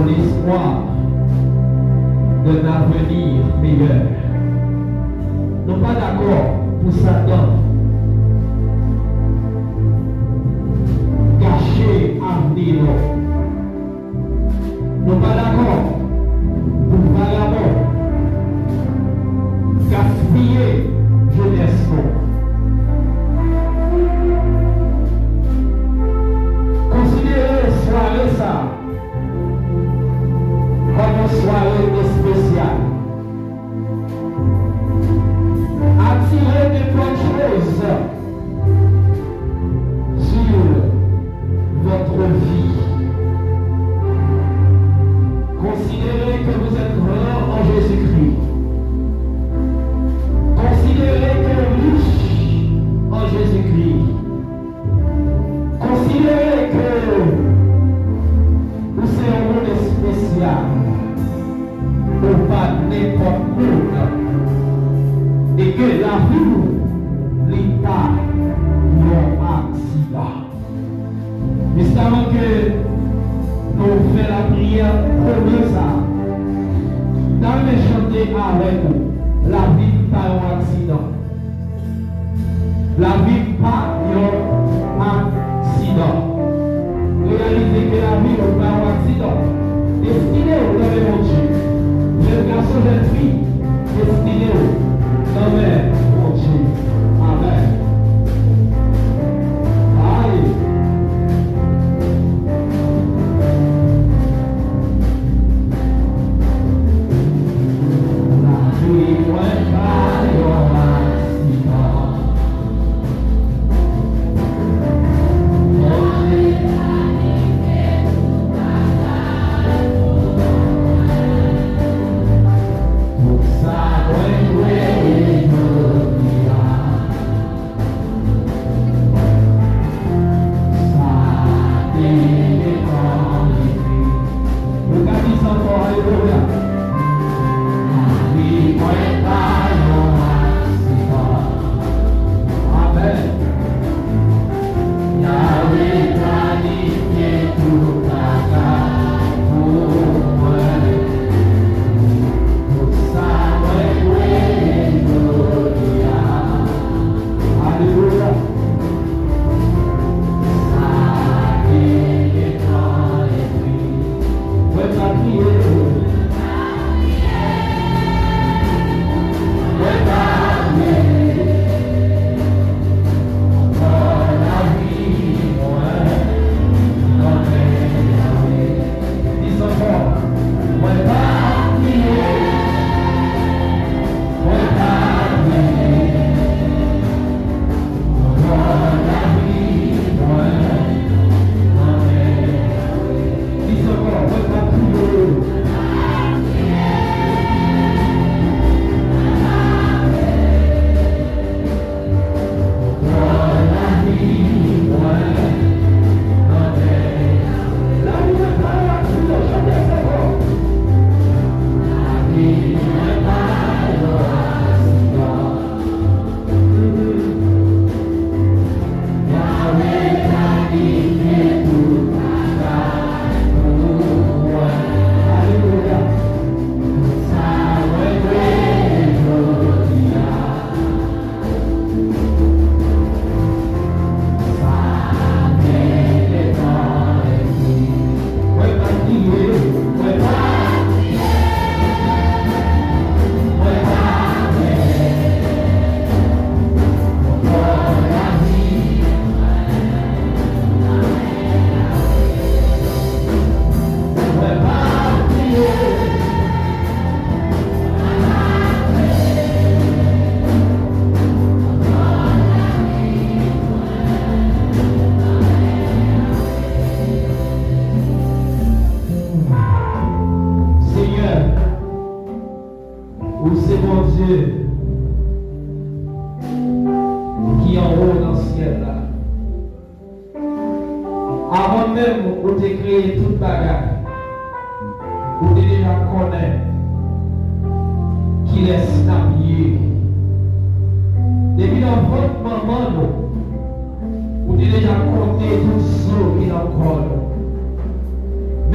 l'espoir d'un avenir meilleur. Nous ne sommes pas d'accord pour Satan gâcher l'avenir. Nous ne sommes pas d'accord pour vagabond gaspiller jeunesse. Considérez soirée ça comme une soirée spéciale. Attirez des bonnes choses sur votre vie. Considérez que vous êtes grand en Jésus-Christ. Considérez que riche en Jésus-Christ. Considérez que vous êtes un monde spécial. Pour pas n'importe où. Et que la vie n'est pas un accident. Mais avant que nous fassions la prière, prenez ça. Dans les chanter avec vous, la vie n'est pas un accident. La vie n'est pas un accident. Réalisez que la vie n'est pas un accident. Destinez-vous dans mon Dieu. Jeune garçon, jeune fille, destinez-vous. Amen. Mon Dieu. Amen. Aïe. La vie est pas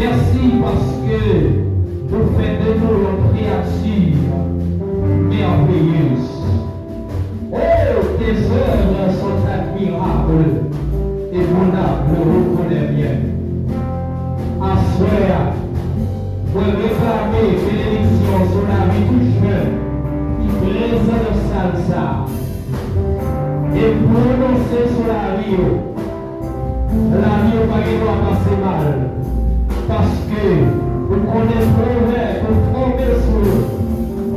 Merci parce que vous faites de nous une créature merveilleuse. Oh, tes œuvres sont admirables et mon âme le reconnaît bien. Assoya, pour réclamer bénédiction sur la vie du chemin qui présente salsa et prononcer sur la vie va pas passer mal parce que vous connaissez projet pour tomber sur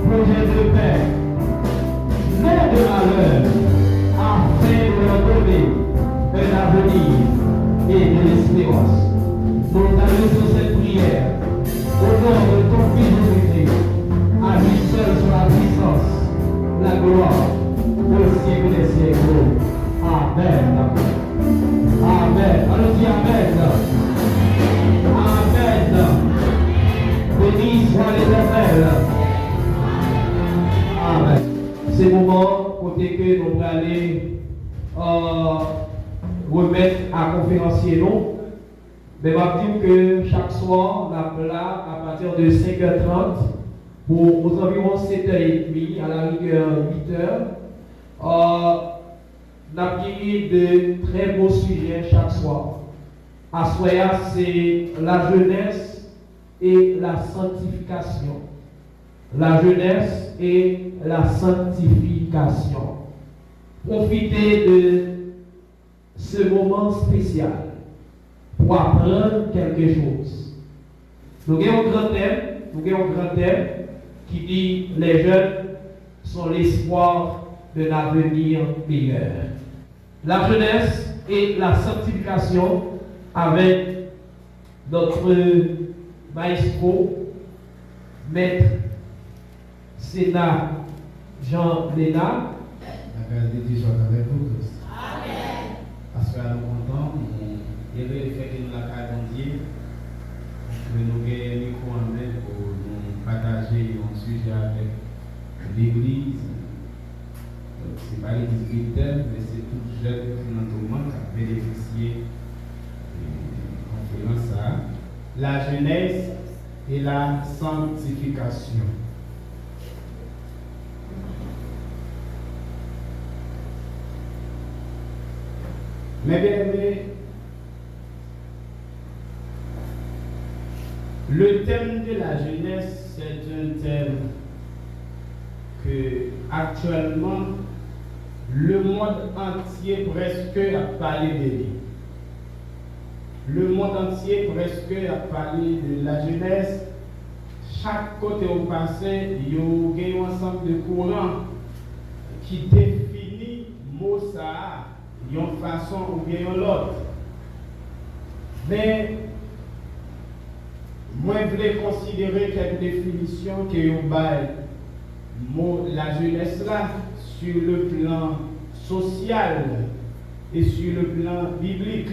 projet de paix, non de malheur, afin de leur donner un avenir et de l'espérance. Nous t'adressons cette prière au nom de ton Fils Jésus-Christ, à lui seul sur la puissance, la gloire, au siècle des siècles. Amen. Amen. Allons dire Amen. Amen. Béni soit l'Éternel. Amen. C'est le moment côté que nous allons remettre à conférencier nous. Mais je vais dire que chaque soir, on est là à partir de 5h30 pour aux environs 7h30, à la rigueur 8h. On a de très beaux sujets chaque soir. À Soya, c'est la jeunesse et la sanctification. La jeunesse et la sanctification. Profitez de ce moment spécial pour apprendre quelque chose. Nous avons un grand thème qui dit les jeunes sont l'espoir de l'avenir meilleur. La jeunesse et la sanctification avec notre maestro, maître Sénat Jean Lénard. La grâce de Dieu soit avec vous tous. Amen. Parce que nous sommes contents, nous avons fait que nous l'avons dit, que nous avons un micro en main pour nous partager un sujet avec l'Église. Ce n'est pas l'Église chrétienne, mais c'est tout jeune qui qui a bénéficié de la conférence. La jeunesse et la sanctification. Mais bien aimé, le thème de la jeunesse, c'est un thème que actuellement le monde entier presque a parlé de lui. Le monde entier presque a parlé de la jeunesse. Chaque côté au passé, il y a un ensemble de courants qui définit mot ça d'une façon ou bien l'autre. Mais moi, je voulais considérer quelques définitions que vous mot la jeunesse là sur le plan social et sur le plan biblique.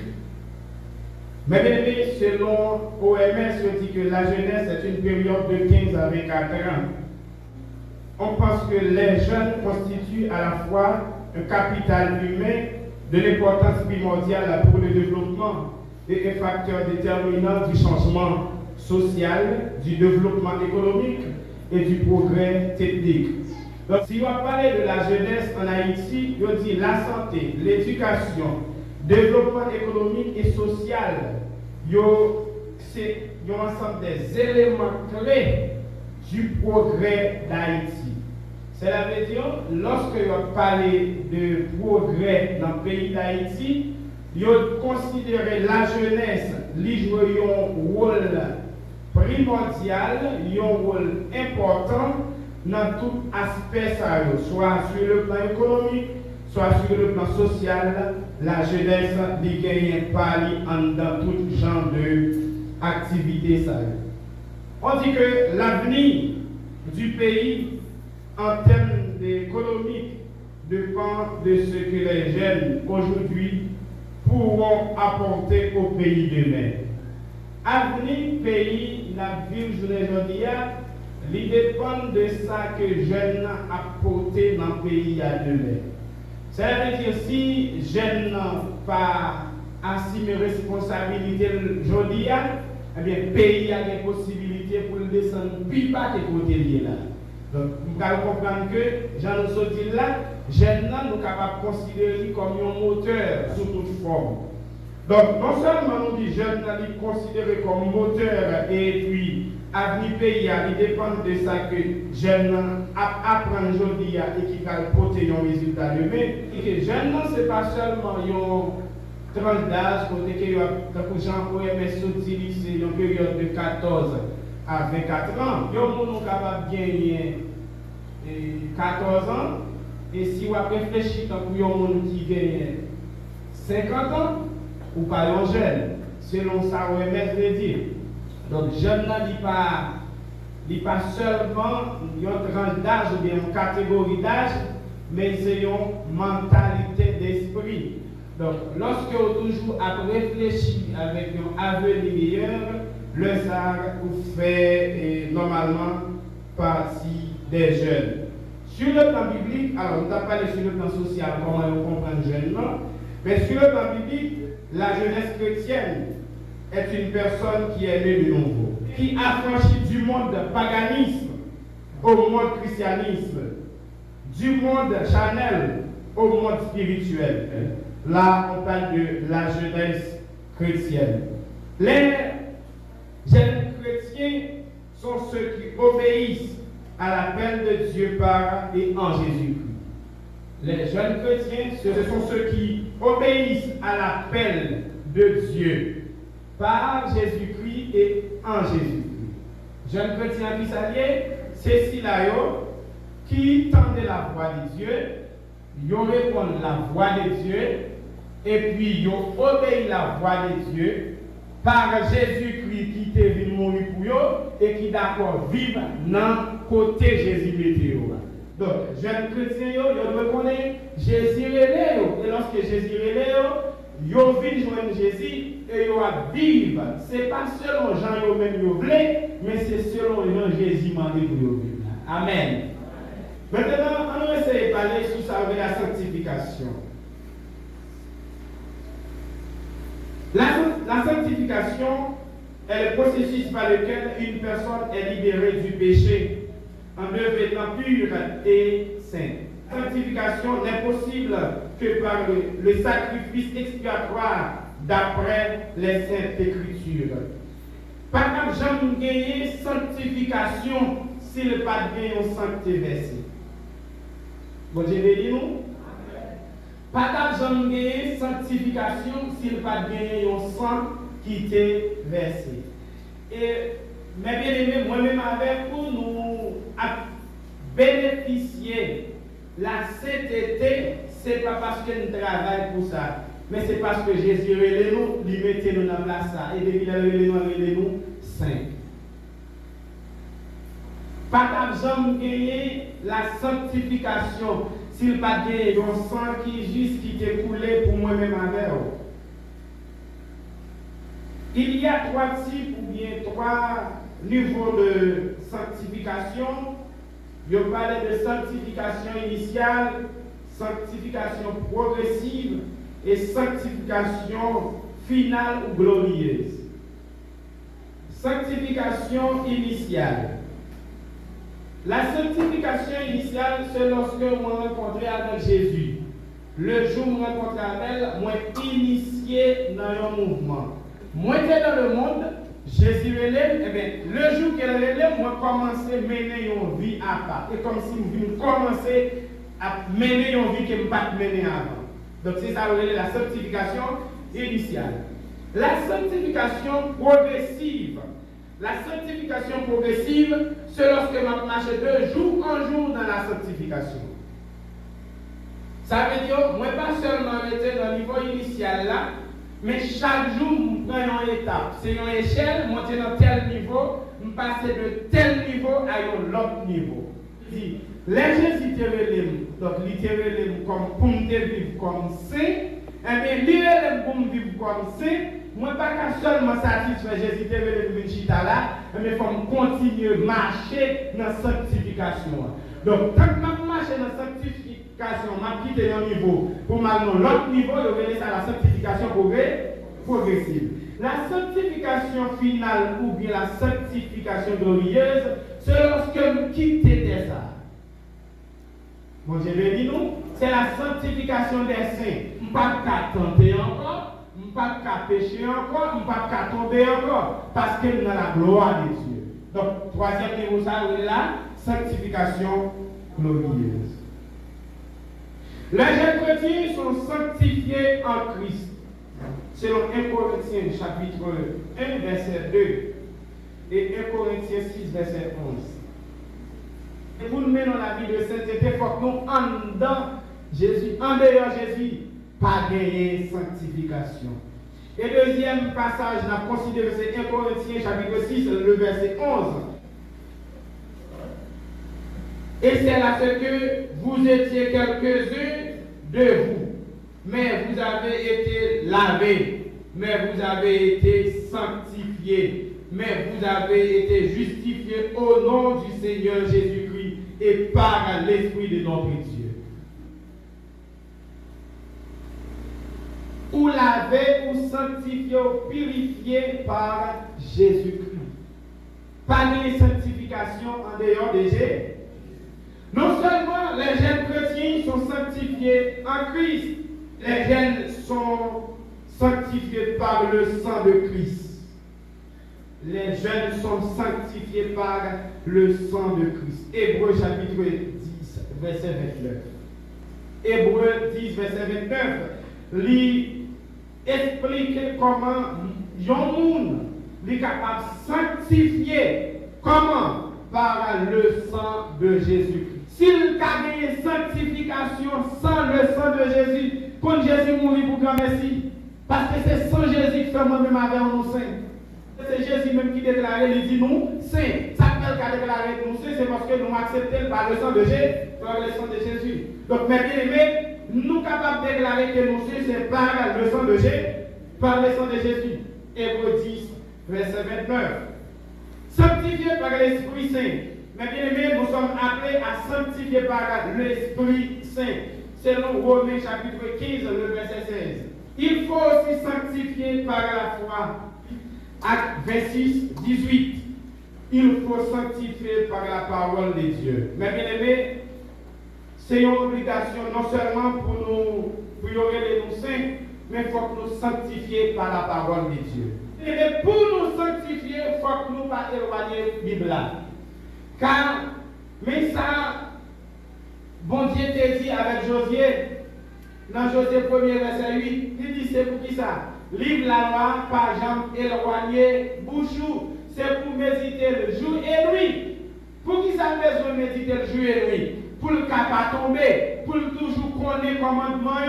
Mais bien, selon OMS, on dit que la jeunesse est une période de 15 à 24 ans. On pense que les jeunes constituent à la fois un capital humain de l'importance primordiale pour le développement et un facteur déterminant du changement social, du développement économique et du progrès technique. Donc, si on va parler de la jeunesse en Haïti, on dit la santé, l'éducation, développement économique et social, c'est un ensemble des éléments clés du progrès d'Haïti. Cela veut dire, lorsque on parle de progrès dans le pays d'Haïti, on considère la jeunesse, qui joue un rôle primordial, un rôle important dans tout aspect, soit sur le plan économique, soit sur le plan social. La jeunesse gagne dans tout genre d'activités. On dit que l'avenir du pays en termes économiques dépend de ce que les jeunes aujourd'hui pourront apporter au pays demain. Avenir pays, la ville aujourd'hui, il dépend de ça que les jeunes apportent dans le pays à demain. Ça veut dire si jeunes n'ont pas assumé responsabilité aujourd'hui, eh bien, le pays a des possibilités pour le descendre plus bas que côté lié là. Donc, nous devons comprendre que, Jean nous dit là, jeunes, nous sommes capables de considérer comme un moteur sous toute forme. Donc, non seulement nous disons jeunes, nous considérés comme moteur et puis avenir pays, il dépend de ça que jeunes apprennent aujourd'hui et qui va porter un résultat demain. Et que jeunes, ce n'est pas seulement un tranche d'âge, côté que Jean OMS sorti lycée, une période de 14 à 24 ans. Il y a des gens capables de gagner 14 ans. Et si vous réfléchissez, il y a des gens qui gagnent 50 ans, ou pas un jeune, selon ça, OMS veut dire. Donc, jeune n'est pas seulement une tranche d'âge ou bien une catégorie d'âge, mais c'est une mentalité d'esprit. Donc, lorsque vous toujours réfléchi avec un avenir meilleur, le SAR vous fait normalement partie des jeunes. Sur le plan biblique, alors on a parlé sur le plan social, comment on comprend le jeune, mais sur le plan biblique, la jeunesse chrétienne est une personne qui est née de nouveau, qui a franchi du monde paganisme au monde christianisme, du monde charnel au monde spirituel. Là, on parle de la jeunesse chrétienne. Les jeunes chrétiens sont ceux qui obéissent à l'appel de Dieu par et en Jésus-Christ. Les jeunes chrétiens, ce sont ceux qui obéissent à l'appel de Dieu par Jésus-Christ et en Jésus-Christ. Jeunes chrétiens qui s'allient, c'est ceux-là qui tendent la voix de Dieu, ils répondent la voix de Dieu, et puis ils obéissent la voix de Dieu par Jésus-Christ qui est venu mourir pour eux et qui d'accord vivre dans côté Jésus météo. Donc, jeunes chrétiens, ils reconnaissent Jésus relais, et lorsque Jésus relais, ils viennent joindre Jésus et ils vivre. Ce n'est pas selon Jean eux-mêmes voulaient, mais c'est selon Jean Jésus mandé pour eux. Amen. Maintenant, on va essayer de parler sur ça avec la sanctification. La sanctification est le processus par lequel une personne est libérée du péché en devenant pure et sainte. La sanctification n'est possible que par le sacrifice expiatoire d'après les Saintes Écritures. Pas comme jamais gagner sanctification s'il n'est pas gagné au sancté versé. Bon, je vais dire nous. Pas d'argent gagné sanctification s'il n'a pas gagné un sang qui était versé. Et mes bien-aimés, moi-même avec vous, nous bénéficier la sainteté, ce n'est pas parce que nous travaillons pour ça, mais c'est parce que Jésus relève nous, lui mettez nous dans la ça, et depuis qu'il relève nous, saint. Pas d'argent gagné la sanctification. S'il n'y a pas de sang qui juste qui t'est coulé pour moi-même avec vous. Il y a 3 types ou bien 3 niveaux de sanctification. Je parlais de sanctification initiale, sanctification progressive et sanctification finale ou glorieuse. Sanctification initiale. La sanctification initiale, c'est lorsque moi rencontré avec Jésus. Le jour où je rencontre avec, moi initié dans un mouvement. Moi j'étais dans le monde, Jésus relève, et bien le jour qu'elle relève, moi commencé à mener une vie à part. Et comme si je commençais à mener une vie que je ne pas mener avant. Donc c'est ça la sanctification initiale. La sanctification progressive. La sanctification progressive, c'est lorsque je marche de jour en jour dans la sanctification. Ça veut dire, moi pas seulement rester dans le niveau initial là, mais chaque jour, je prends une étape. C'est une échelle, monter dans tel niveau, je passe de tel niveau à un autre niveau. Les Jésus te relèvent, donc il te relève comme pour me vivre comme saint, et bien il relève pour me vivre comme saint. Moi, pas qu'à seulement satisfaire Jésus te relève une chita là, mais il faut continuer à marcher dans la sanctification. Donc, tant que je marche dans la sanctification, je quitte un niveau pour m'amener l'autre niveau, je vais laisser la sanctification progressive. La sanctification finale ou bien la sanctification glorieuse, c'est lorsque nous quittons ça. Bon Dieu le dit nous, c'est la sanctification des saints. Je ne peux pas tenter encore, je ne peux pas pécher encore, je ne peux pas tomber encore, parce que nous avons la gloire de Dieu. Donc, troisième niveau, ça, c'est la sanctification glorieuse. Les jeunes chrétiens sont sanctifiés en Christ. Selon 1 Corinthiens chapitre 1, verset 2 et 1 Corinthiens 6, verset 11. Et pour nous mener dans la vie de sainteté, il faut que nous, en dedans Jésus, en dehors Jésus, pas gagner sanctification. Et deuxième passage, nous avons considéré c'est 1 Corinthiens chapitre 6, le verset 11. Et c'est là ce que vous étiez quelques-uns de vous. Mais vous avez été lavés, mais vous avez été sanctifiés, mais vous avez été justifiés au nom du Seigneur Jésus-Christ et par l'Esprit de notre Dieu. Ou lavés, ou sanctifiés, ou purifiés par Jésus-Christ. Pas de sanctification en dehors de Jésus. Non seulement les jeunes chrétiens sont sanctifiés en Christ, les jeunes sont sanctifiés par le sang de Christ. Les jeunes sont sanctifiés par le sang de Christ. Hébreux chapitre 10, verset 29. Hébreux 10, verset 29, lui explique comment un monde est capable de sanctifier. Comment? Par le sang de Jésus. S'il a gagné sanctification sans le sang de Jésus, quand Jésus mourit pour grand merci, parce que c'est sans Jésus qui fait moi-même avec nous saints. C'est Jésus même qui déclare, il dit nous saints. Ça fait qu'à déclarer nous saints, c'est parce que nous acceptons par le sang de Jésus, par le sang de Jésus. Donc, mes bien-aimés, nous sommes capables de déclarer que nous saints, c'est par le sang de Jésus, par le sang de Jésus. Hébreux 10, verset 29. Sanctifiés par l'Esprit Saint. Mais bien aimés, nous sommes appelés à sanctifier par l'Esprit Saint. Selon Romains chapitre 15, le verset 16. Il faut aussi sanctifier par la foi. Acte 26, 18. Il faut sanctifier par la parole de Dieu. Mais bien aimés, c'est une obligation non seulement pour nous prier les saints, mais il faut que nous sanctifier par la parole de Dieu. Et pour nous sanctifier, il faut que nous ne pas éloigner la Bible. Car, mais ça, bon Dieu t'a dit avec Josué, dans Josué 1er verset 8, il dit c'est pour qui ça? Livre la loi, par exemple, éloigner, bouchou, c'est pour méditer le jour et la nuit. Pour qui ça besoin de méditer le jour et la nuit? Pour le cas pas tomber, pour toujours connaître commandement.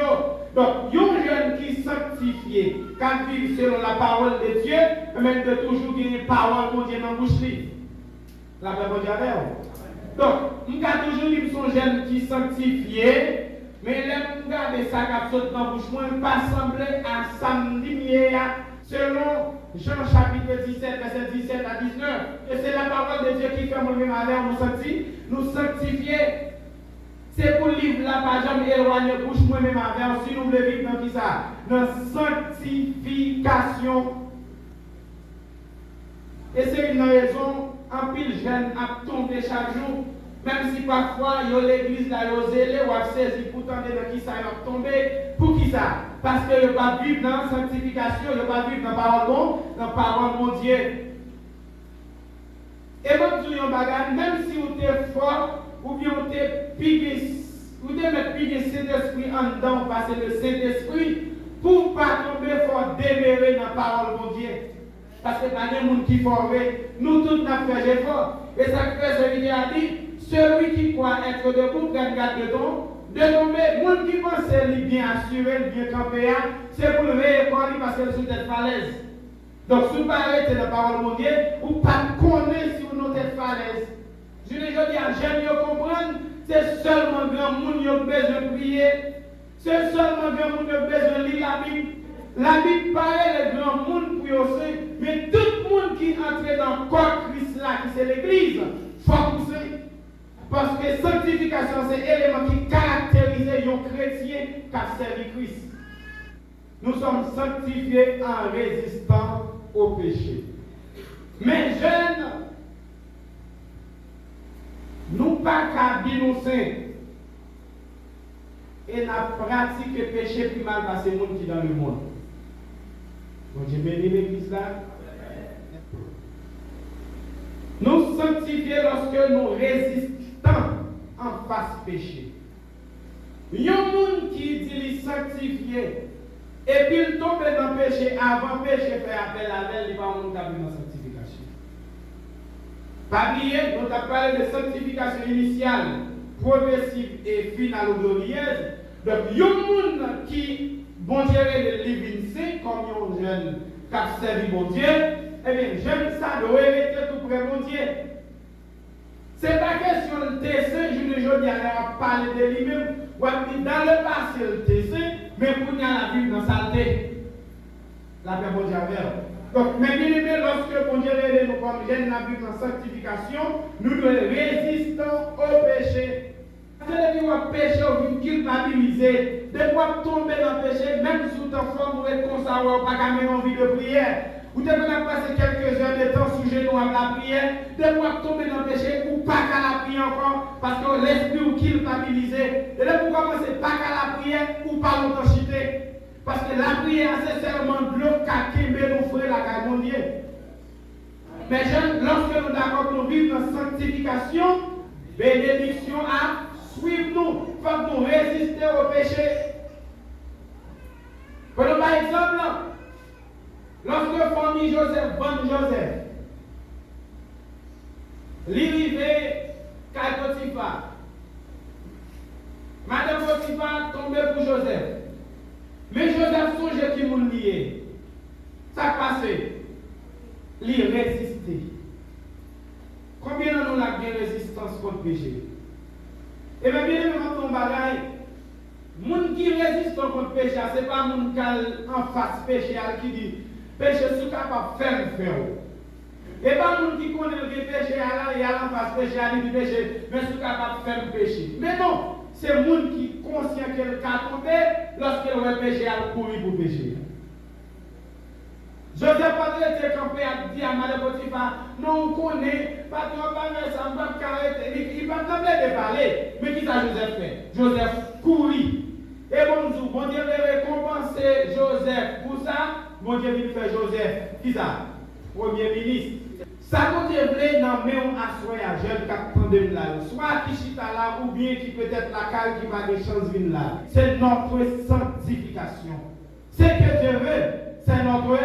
Donc, un jeune qui sanctifié, quand il vit selon la parole de Dieu, même de toujours gagner parole pour Dieu dans la bouche. La paix de Dieu. Donc, nous avons toujours dit que son jeune qui sanctifié, mais là, nous avons ça qui saute dans la bouche, pas semblé à samedi, selon Jean chapitre 17, verset 17 à 19. Et c'est la parole de Dieu qui fait moi-même avec nous sanctifier. C'est pour livre là, par exemple, éloigner bouche moi-même avec, si nous voulons vivre dans qui ça? Dans sanctification. Et c'est une raison, en pile jeune à tomber chaque jour, même si parfois, il y a l'église là, il y a zélé, ou à saisir pour tenter de qui ça va tomber. Pour qui ça? Parce que il ne pas vivre dans la sanctification, il ne pas vivre dans la parole de Dieu. Et même si on bagarre, même si vous êtes fort, ou bien vous êtes piqué, vous devez mettre piqué Saint-Esprit en dedans, passer le Saint-Esprit, pour ne pas tomber, il faut demeurer dans la parole de Dieu. Parce que pas de monde qui forme, nous tous n'avons fait effort. Et ça fait ce qu'il a dit, celui qui croit être debout, garde de tomber. Monde qui pense qu'il bien assuré, bien campé, c'est pour le veiller parce que c'est une falaise. Donc, si vous parlez de la parole de Dieu, vous ne connaissez pas si vous êtes falaise. Je dis à j'aime comprendre, c'est seulement grand monde qui a besoin de prier. C'est seulement grand monde qui a besoin de lire la Bible. La Bible parle de grand monde pour eux, mais tout le monde qui entre dans le corps Christ là, qui c'est l'église, il faut pousser. Parce que sanctification, c'est l'élément qui caractérise un chrétien qui a servi Christ. nous sommes sanctifiés en résistant au péché. Mais jeunes, nous pas qu'à nous saints et n'a pratique le péché plus mal passé monde qui dans le monde. Donc j'ai béni l'église là. Nous sanctifions lorsque nous résistons en face péché. Il y a un monde qui dit qu'il sanctifié et puis il tombe dans le péché avant le péché fait appel à elle, il va monter dans la sanctification. Pas oublier, nous avons parlé de sanctification initiale, progressive et finale ou glorieuse. Donc, il y a un monde qui, bon Dieu, le living saint, comme un jeune qui a servi bon Dieu, eh bien, jeune ça doit hériter tout près bon Dieu. Ce n'est pas question de tesser, je ne veux pas parler de lui-même, ou dans le passé le tesser, mais pour y aller la vie dans sa saleté. La paix bon Dieu avec. Donc, mais bien aimé, lorsque bon Dieu nous comme jeunes la vie dans sanctification, nous devons résister au péché. C'est le péché, vous culpabiliser, de quoi tomber dans le péché, même sous ta forme, vous êtes comme ça, vous n'avez pas même envie de prière. Vous devez passer quelques heures de temps sous genoux à la prière, de quoi tomber dans le péché, ou pas qu'à la prière encore, parce que l'esprit vous culpabilise. Et là, vous commencez pas qu'à la prière, ou pas longtemps chiter. Parce que la prière, c'est seulement de l'eau qui nous ferait la caille mon Dieu. Mais jeunes, lorsque nous d'accord nous vivons dans la sanctification, bénédiction à suivre nous, il faut que nous résister au péché. Prenons par exemple, lorsque la famille Joseph, bonne Joseph, l'arrivée qu'à Potiphar, Madame Potiphar tombait pour Joseph. Mais Joseph songe qui m'a lié. Ça passé. Il résisté. Combien de nous avons bien résistance contre le péché? Et bien, bien dans ton bagage, les gens qui résistent contre le péché, ce n'est pas les gens qui en face péché qui dit péché, c'est capable de faire. Et pas les gens qui connaissent le péché, et en face péché, qui dit péché, mais c'est capable de faire le péché. Mais non, c'est les gens qui sont conscients qu'elle a tombé lorsqu'elle va péché, elle courir pour pécher. Joseph pas été campé à dire à Madame Potiphar, non, on connaît, pas de parler, ça ne va pas arrêter. Il va pas de parler. Mais qui ça Joseph fait? Joseph courit. Et bon Dieu veut récompenser Joseph. Pour ça, bon Dieu veut faire Joseph. Qui ça? Premier ministre. Ça, bon Dieu veut nommer un assoyé à jeune qui attend là. Soit qui chita là, ou bien qui peut-être la caille qui va des chances venir là. C'est notre sanctification. Ce que Dieu veut, c'est notre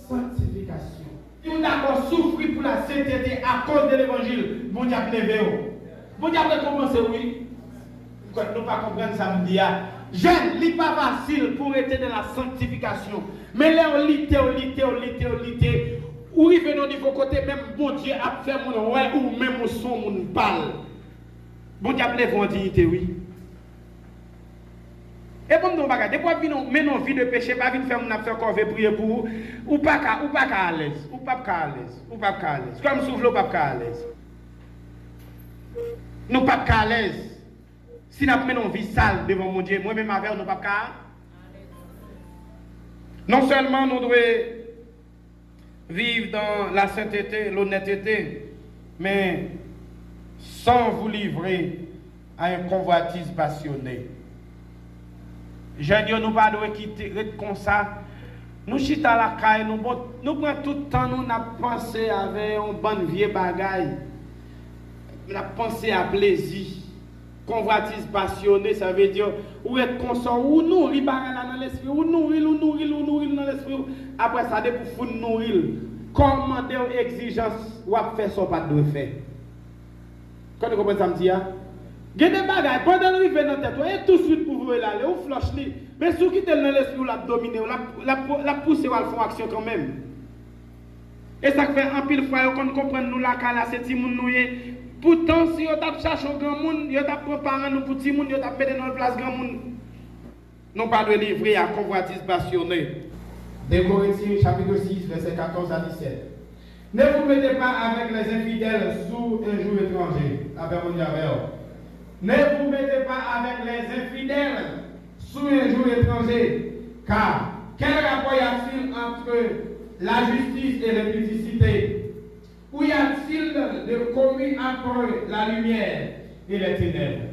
sanctification. Si vous d'accord souffrir pour la sainteté à cause de l'évangile, bon Dieu a levé. Bon Dieu a commencé, oui. Nous ne pas comprendre ça, me dit. Jeune, il n'est pas facile pour être dans la sanctification. Mais là, on lit, où il vient au niveau côté, même bon Dieu a fait mon ouais, ou même mon son, mon parle. Bon Dieu a levé en dignité, oui. Et bon, nous bagage, des fois mais non vie de péché, pas venir faire mon affaire qu'on veut prier pour ou pas à l'aise, ou pas à l'aise. Comme souffle pas à l'aise. Nous pas à l'aise. Si nous avons une vie sale devant mon Dieu, moi-même avec nous pas à. Non seulement nous devons vivre dans la sainteté, l'honnêteté, mais sans vous livrer à un convoitise passionné. Je dis, nous ne pas quitter comme ça. Nous chitons à la caille, nous prenons tout le temps, nous avons pensé avec un bon vieux bagaille. Nous avons pensé à plaisir. Convoitise passionné, ça veut dire, ou être consort, ou nourrir dans l'esprit, ou nourrir dans l'esprit. Après ça, pour nourrir, commander une exigence, ou faire ce qu'on pas de faire. Quand vous comprenez ça, me dit, il y a des bagages, pendant que vous venez dans la tête, et tout de suite pour vous aller, vous flashez, mais si vous quittez dans l'esprit, vous la dominez, la poussez, vous faites action quand même. Et ça fait un pile fois, quand on comprend nous la cala, c'est petit monde nous. Pourtant, si vous avez cherché un grand monde, vous avez préparé nous pour petit monde, vous avez mis dans la place grand monde. Non pas de livrer à convoitise passionné. 2 Corinthiens chapitre 6, verset 14 à 17. Ne vous mettez pas avec les infidèles sous un joug étranger. Ne vous mettez pas avec les infidèles sous un joug étranger, car Quel rapport y a-t-il entre la justice et l'impudicité? Où y a-t-il de commun entre la lumière et les ténèbres?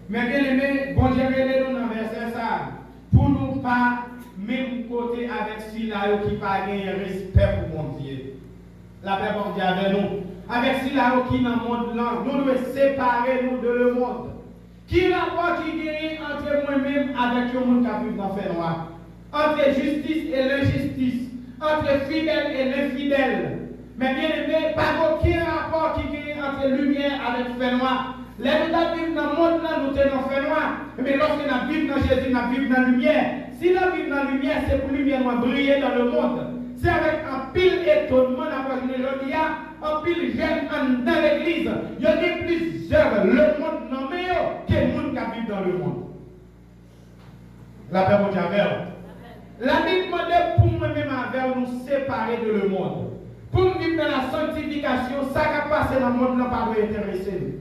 Mais bien aimé, bon Dieu nous dans verset ça, pour nous pas même côté avec celui-là qui pas respect pour mon Dieu. La paix bon Dieu avec nous. Avec celui-là qui dans le monde là, nous devons séparer nous de le monde. Qui rapport qui gagne entre moi-même avec le monde qui vit dans le noir? Entre justice et l'injustice, entre fidèle et l'infidèle. Mais bien aimé, pas aucun rapport qui gagne entre lumière avec fait noir. Les nous vivons dans le monde là, nous sommes dans fait noir. Mais lorsque nous vivons dans Jésus, nous vivons dans la lumière. Si nous vivons dans la lumière, c'est pour la lumière nous briller dans le monde. C'est avec un pile étonnement d'avoir aujourd'hui, un pile jeune dans l'église. Il y a plusieurs le monde nommé que le monde qui vit dans le monde. La paix mon Dieu. La Bible demande pour moi-même avec nous séparer de le monde. Pour vivre dans la sanctification, ça qui passe dans le monde n'a pas intéressé.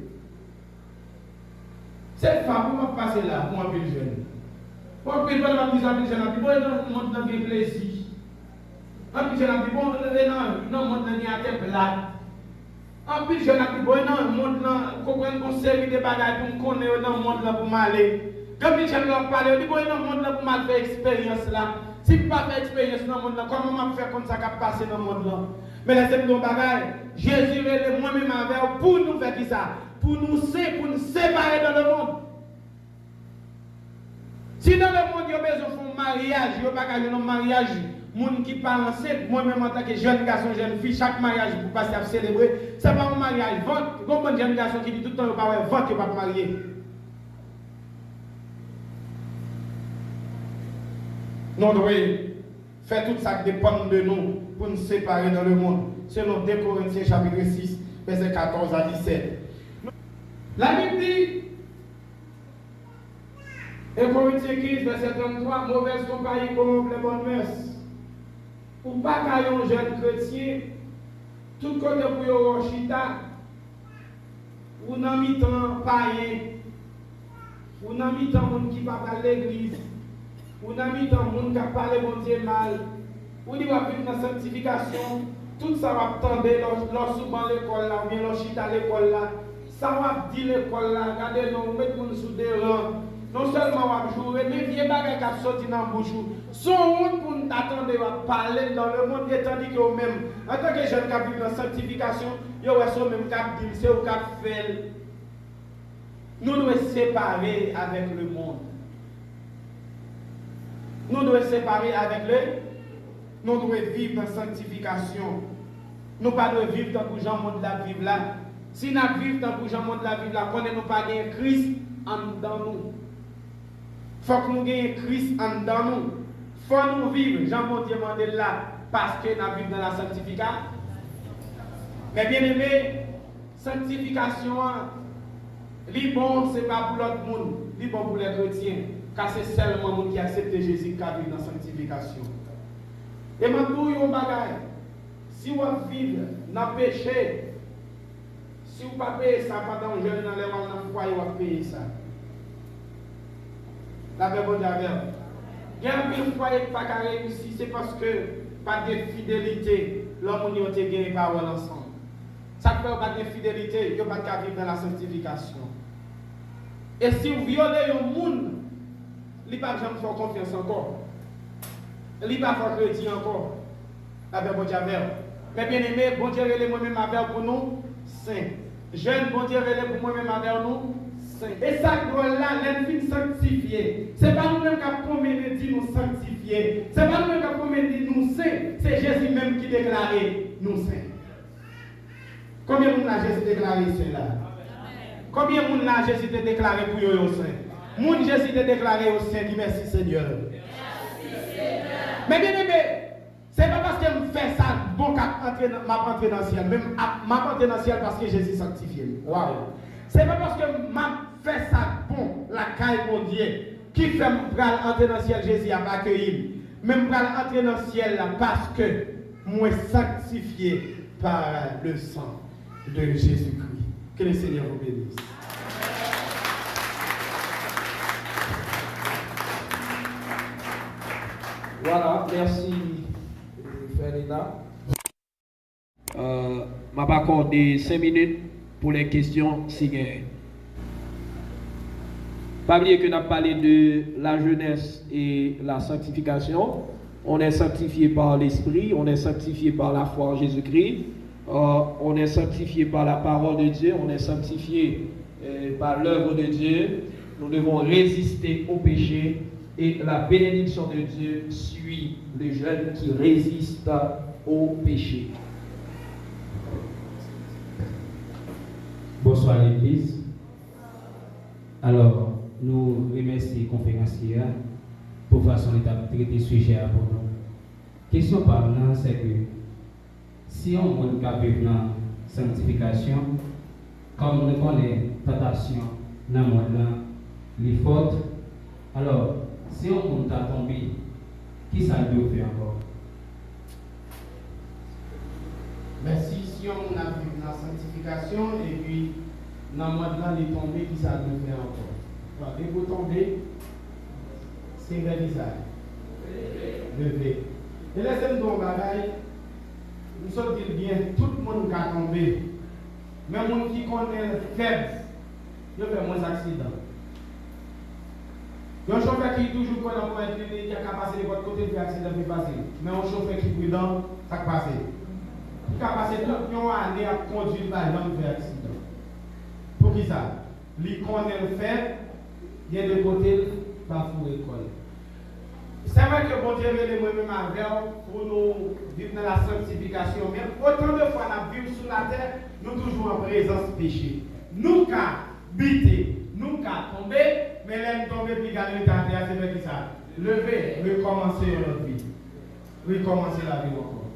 Cette femme, pour moi passer là, pour un peu jeune. Pour un peu jeune, pour un peu jeune, pour le monde n'a pas plaisir. Un peu jeune, bon, non, monde n'a pas tête plate. Un peu jeune, bon, non, monde n'a comprendre qu'on série de bagages pour connaître dans le monde là pour m'aller. Quand les gens leur parlent, ils disent, bon, non, monde là pour mal faire expérience là. Si je ne fais pas expérience dans le monde là, comment je faire comme ça qui passe dans le monde là? Mais laissez-moi dire bagages. Jésus est moi-même avec pour nous faire qui ça? Pour nous séparer dans le monde. Si dans le monde, il y a besoin de mariage, il n'y a pas de mariage, les gens qui parlent enceinte, moi-même en tant que jeune garçon, jeune fille, chaque mariage pour passer à célébrer, ce n'est pas un mariage. Il y a un jeune garçon qui dit tout le temps, il n'y a pas de vote, il n'y a pas de marier. Nous devons faire tout ça qui dépend de nous pour nous séparer dans le monde. Selon 2 Corinthiens chapitre 6, verset 14 à 17. La Bible dit, et Corinthiens 15, verset 33, mauvaise compagnie corrompt les bonnes mœurs. Ou pas qu'un jeune chrétien, tout côté pour yon chita, ou nan mi-temps païen, ou nan mi-temps moun qui va à l'église, ou nan mi-temps moun qui parle bon Dieu mal, ou qui va vivre dans la sanctification, tout ça va attendre lorsque souvent l'école là, ou bien lorsque chita l'école là, ça va dire l'école là, regardez nous, mettez nous sous des rangs. Non seulement on va jouer, mais vieux bagages qui sortent dans le bouche. Son monde pour nous attendre à parler dans le monde, tandis que vous-même, en tant que jeune qui vit dans la sanctification, vous avez ce même cap dit, c'est au cap fait. Nous devons séparer avec le monde. Nous devons séparer avec le. Nous devons vivre dans la sanctification. Nous ne devons pas vivre dans le monde de la vie là. Si nous vivons dans le monde de la vie là, connaissons pas gagner Christ en dedans nous. Il faut que nous gagnions Christ en dedans nous. Il faut que nous vivions, Jean-Paul demandé là, parce que nous vivons dans la sanctification. Mais bien aimé, sanctification, bon, ce n'est pas pour l'autre monde, c'est bon pour les chrétiens, car c'est seulement le monde qui accepte Jésus qui vit dans la sanctification. Et maintenant, il y a un bagage. Si vous vivez dans le péché, si vous ne payez pas ça pendant que vous êtes dans les mains dans le foyer, vous payez ça. La paix bon Dieu. Il y a un foyer qui n'a pas réussi, c'est parce que pas de fidélité, l'homme n'a pas gagné parole ensemble. Ça fait pas de fidélité, il n'y a pas de vivre dans la sanctification. Et si vous violez un monde, il n'y a pas de gens qui font confiance encore. Il n'y a pas de crédit encore. La paix bon Dieu. Mais bien aimé, bon Dieu est moi-même avec pour nous, saint. Jeune, bon Dieu est pour moi-même avec nous. Et ça, là, l'ennemi sanctifié. Ce n'est pas nous-mêmes qui avons promis de dire nous sanctifier. Ce n'est pas nous-mêmes qui avons promis de dire nous saints. C'est Jésus même qui déclarait nous saints. Combien de monde a Jésus déclaré cela? Combien de monde a Jésus déclaré pour eux au saint? Moun Jésus déclaré au saint, dit merci Seigneur. Merci Seigneur. Mais bien aimé, ce n'est pas parce que je fais ça bon qu'à m'entrer dans le ciel. Même m'entrer dans le ciel parce que Jésus sanctifié. Waouh. Ce n'est pas parce que je fais ça bon, la caille mon Dieu, qui fait me entrer dans le ciel, Jésus a accueilli. Même pour entrer dans le ciel là, parce que moi sanctifié par le sang de Jésus-Christ. Que le Seigneur vous bénisse. Voilà, merci Ferdinand. Je vais accorder 5 minutes pour les questions si vous avez. Pas oublier que nous avons parlé de la jeunesse et la sanctification. On est sanctifié par l'Esprit, on est sanctifié par la foi en Jésus-Christ, on est sanctifié par la parole de Dieu, on est sanctifié par l'œuvre de Dieu. Nous devons résister au péché et la bénédiction de Dieu suit les jeunes qui résistent au péché. Bonsoir l'Église. Alors, nous remercions les conférenciers pour façon de traiter le sujet pour nous. Question parlant, c'est que si on veut vivre dans la sanctification, comme nous connaissons la tentation dans le monde, les fautes, alors si on veut tomber, qui ça doit faire encore? Merci. Si on a vu la sanctification et puis dans le monde là, les tombés, qui ça doit faire encore? Dès que vous tombez, c'est le visage. Levé. Et laissez-nous dans le bagaille, nous sommes bien, tout le monde qui a tombé, même les gens qui connaissent faible, ils font moins d'accidents. Il y a un chauffeur qui est toujours connu pour être lui, qui a passé de votre côté, il fait accident plus facile. Mais un chauffeur qui est prudent, ça passe. Il a passé toute une année à conduire par exemple, faire accident. Pour qui ça? Il connaît le fait, il y a de côté, pas pour l'école. C'est vrai que bon Dieu veut moi-même avec pour nous vivre dans la sanctification, mais autant de fois nous vivons sur la terre, nous toujours en présence péché. Nous qu'à biter, nous qu'à tomber, mais l'aime tomber puis garder l'état de c'est vrai ça. Lever, recommencer notre vie. Recommencer la vie encore.